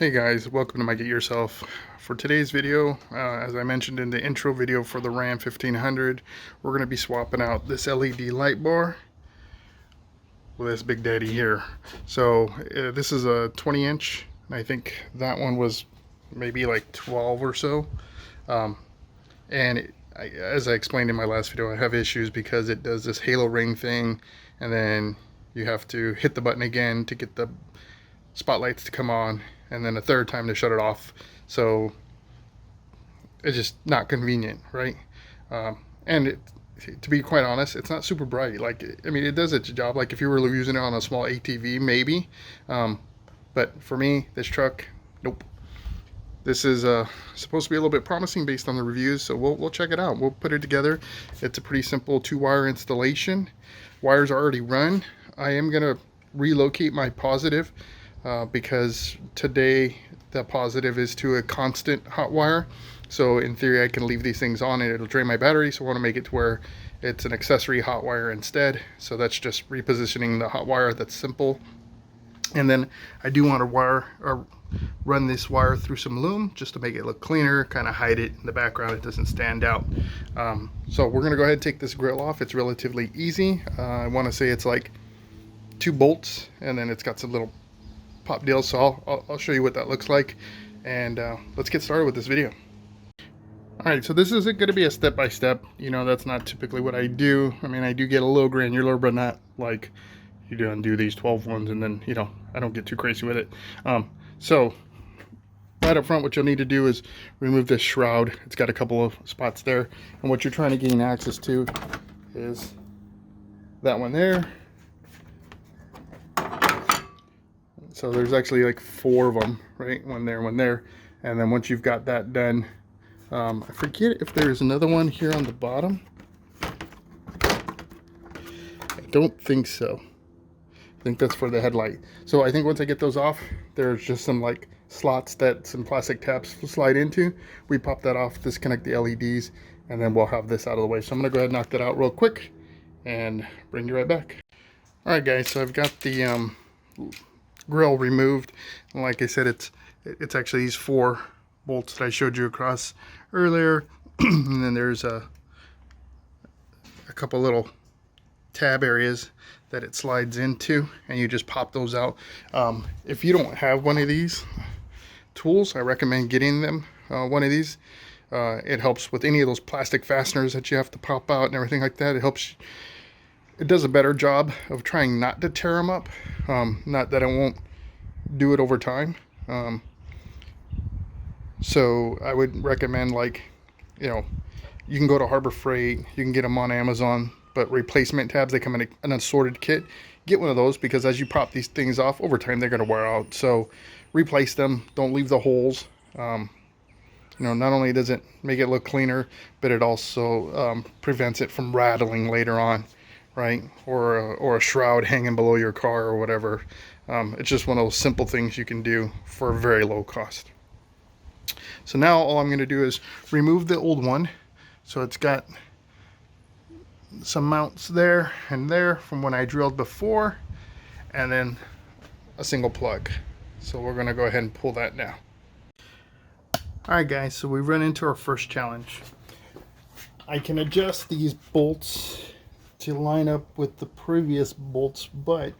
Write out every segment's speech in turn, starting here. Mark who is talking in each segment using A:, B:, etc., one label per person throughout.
A: Hey guys, welcome to my Get Yourself. For today's video, as I mentioned in the intro video for the Ram 1500, we're going to be swapping out this LED light bar with this big daddy here. So this is a 20 inch, and I think that one was maybe like 12 or so. As I explained in my last video, I have issues because it does this halo ring thing, and then you have to hit the button again to get the spotlights to come on, and then a third time to shut it off. So it's just not convenient, right? To be quite honest, it's not super bright. Like, I mean, it does its job. Like if you were using it on a small ATV, maybe. But for me, this truck, nope. This is supposed to be a little bit promising based on the reviews, so we'll check it out. We'll put it together. It's a pretty simple 2-wire installation. Wires are already run. I am gonna relocate my positive because today the positive is to a constant hot wire. So in theory I can leave these things on and it'll drain my battery, so I want to make it to where it's an accessory hot wire instead. So that's just repositioning the hot wire. That's simple. And then I do want to run this wire through some loom just to make it look cleaner, kind of hide it in the background, it doesn't stand out. So we're going to go ahead and take this grill off. It's relatively easy. I want to say it's like 2 bolts, and then it's got some little pop deals, so I'll show you what that looks like, and let's get started with this video. Alright, so this isn't going to be a step-by-step. You know, that's not typically what I do. I mean, I do get a little granular, but not like you do these 12 ones and then, you know, I don't get too crazy with it. So right up front, what you'll need to do is remove this shroud. It's got a couple of spots there, and what you're trying to gain access to is that one there. So there's actually like 4 of them, right? One there, one there. And then once you've got that done, I forget if there's another one here on the bottom. I don't think so. I think that's for the headlight. So I think once I get those off, there's just some like slots that some plastic tabs slide into. We pop that off, disconnect the LEDs, and then we'll have this out of the way. So I'm gonna go ahead and knock that out real quick and bring you right back. All right guys, so I've got the grill removed, and like I said, it's actually these 4 bolts that I showed you across earlier. And then there's a couple little tab areas that it slides into, and you just pop those out. If you don't have one of these tools, I recommend getting them one of these. It helps with any of those plastic fasteners that you have to pop out and everything like that. It does a better job of trying not to tear them up. Not that it won't do it over time. So I would recommend, like, you know, you can go to Harbor Freight, you can get them on Amazon, but replacement tabs, they come in an assorted kit. Get one of those, because as you pop these things off over time, they're going to wear out. So replace them. Don't leave the holes. You know, not only does it make it look cleaner, but it also prevents it from rattling later on, right? Or a shroud hanging below your car or whatever. It's just one of those simple things you can do for a very low cost. So now all I'm going to do is remove the old one. So it's got some mounts there and there from when I drilled before, and then a single plug. So we're going to go ahead and pull that now. Alright guys, so we run into our first challenge. I can adjust these bolts to line up with the previous bolts, but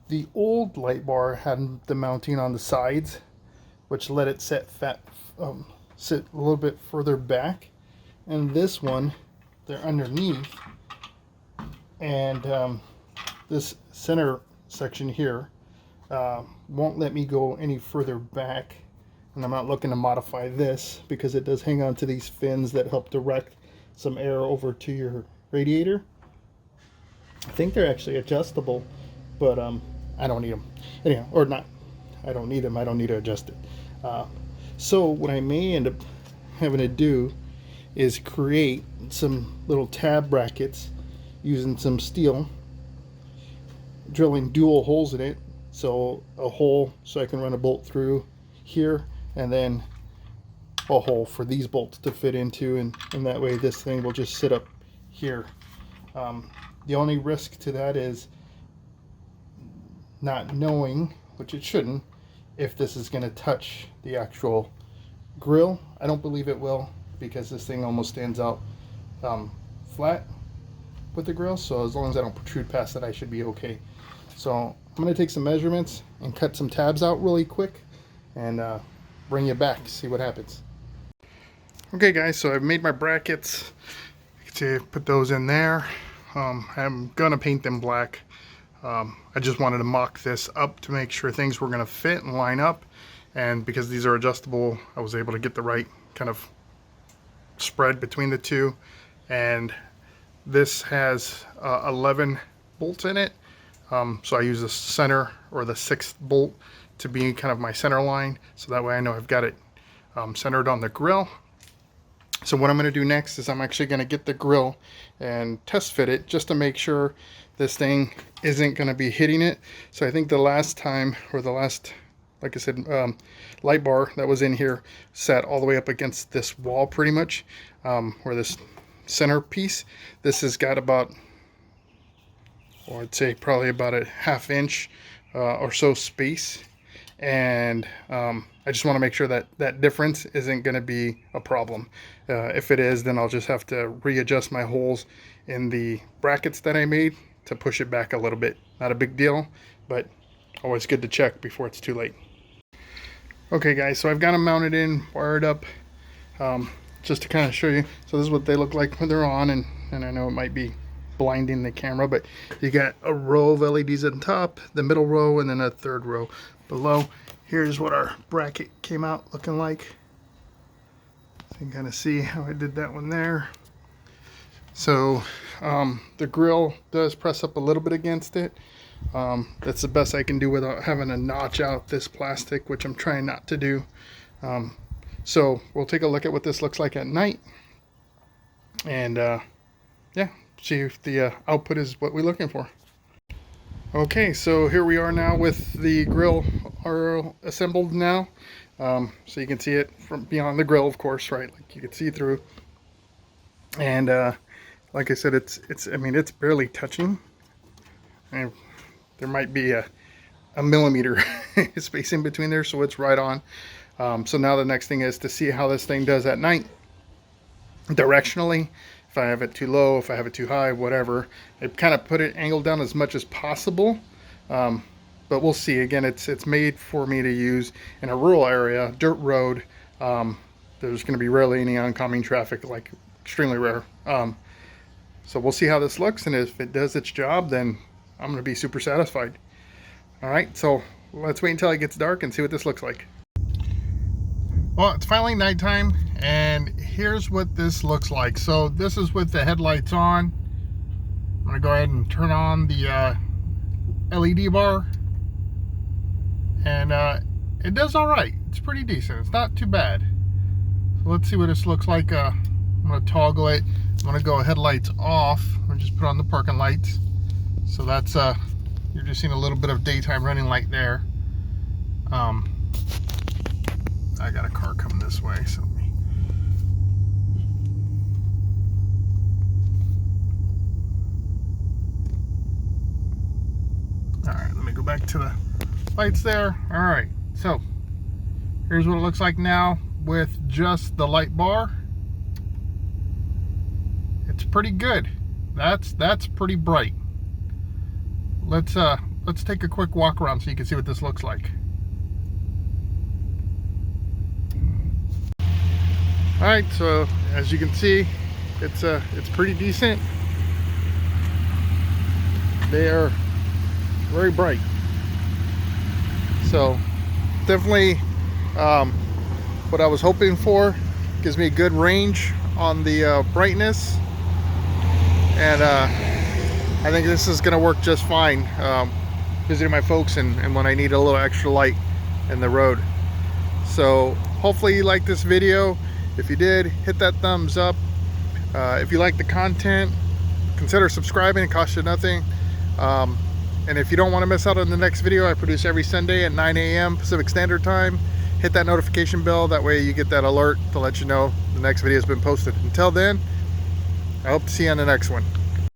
A: the old light bar had the mounting on the sides, which let it sit a little bit further back, and this one, they're underneath, and this center section here won't let me go any further back, and I'm not looking to modify this because it does hang on to these fins that help direct some air over to your radiator. I think they're actually adjustable, but I don't need them anyhow, or not. I don't need them. I don't need to adjust it. So what I may end up having to do is create some little tab brackets using some steel, drilling dual holes in it. So a hole so I can run a bolt through here, and then a hole for these bolts to fit into, and that way this thing will just sit up here. The only risk to that is not knowing, which it shouldn't, if this is going to touch the actual grill. I don't believe it will, because this thing almost stands out flat with the grill, so as long as I don't protrude past it, I should be okay. So I'm going to take some measurements and cut some tabs out really quick and bring you back, see what happens. Okay guys, so I've made my brackets to put those in there. I'm gonna paint them black. I just wanted to mock this up to make sure things were gonna fit and line up, and because these are adjustable, I was able to get the right kind of spread between the two. And this has 11 bolts in it, so I use the center or the 6th bolt to be kind of my center line, so that way I know I've got it centered on the grill. So what I'm going to do next is I'm actually going to get the grill and test fit it just to make sure this thing isn't going to be hitting it. So I think the last time, or the last, like I said, light bar that was in here sat all the way up against this wall pretty much, or this center piece. This has got about, or I'd say probably about a 1/2 inch or so space. And I just want to make sure that that difference isn't going to be a problem. If it is, then I'll just have to readjust my holes in the brackets that I made to push it back a little bit. Not a big deal, but always good to check before it's too late. Okay guys, so I've got them mounted in, wired up, just to kind of show you. So this is what they look like when they're on, and I know it might be blinding the camera, but you got a row of LEDs on top, the middle row, and then a 3rd row below. Here's what our bracket came out looking like. So you can kind of see how I did that one there. So the grill does press up a little bit against it. That's the best I can do without having to notch out this plastic, which I'm trying not to do. So we'll take a look at what this looks like at night, and yeah, see if the output is what we're looking for. Okay, so here we are now with the grill assembled now. So you can see it from beyond the grill, of course, right? Like you can see through. And like I said, I mean, it's barely touching. And there might be a millimeter space in between there, so it's right on. So now the next thing is to see how this thing does at night, directionally. If I have it too low, if I have it too high, whatever. I kind of put it angled down as much as possible, but we'll see. Again, it's made for me to use in a rural area, dirt road. There's going to be rarely any oncoming traffic, like extremely rare. So we'll see how this looks, and if it does its job, then I'm going to be super satisfied. All right, so let's wait until it gets dark and see what this looks like. Well, it's finally nighttime, and here's what this looks like. So this is with the headlights on. I'm gonna go ahead and turn on the LED bar, and it does all right. It's pretty decent. It's not too bad. So let's see what this looks like. I'm gonna toggle it. I'm gonna go headlights off. I'm gonna just put on the parking lights. So that's you're just seeing a little bit of daytime running light there. I got a car coming this way, so alright, let me go back to the lights there. Alright, so here's what it looks like now with just the light bar. It's pretty good. That's pretty bright. Let's take a quick walk around so you can see what this looks like. All right, so as you can see, it's pretty decent. They are very bright, so definitely what I was hoping for. Gives me a good range on the brightness, and I think this is gonna work just fine visiting my folks and when I need a little extra light in the road. So hopefully you like this video. If you did, hit that thumbs up. If you like the content, consider subscribing. It costs you nothing. And if you don't want to miss out on the next video, I produce every Sunday at 9 a.m. Pacific Standard Time. Hit that notification bell. That way you get that alert to let you know the next video has been posted. Until then, I hope to see you on the next one.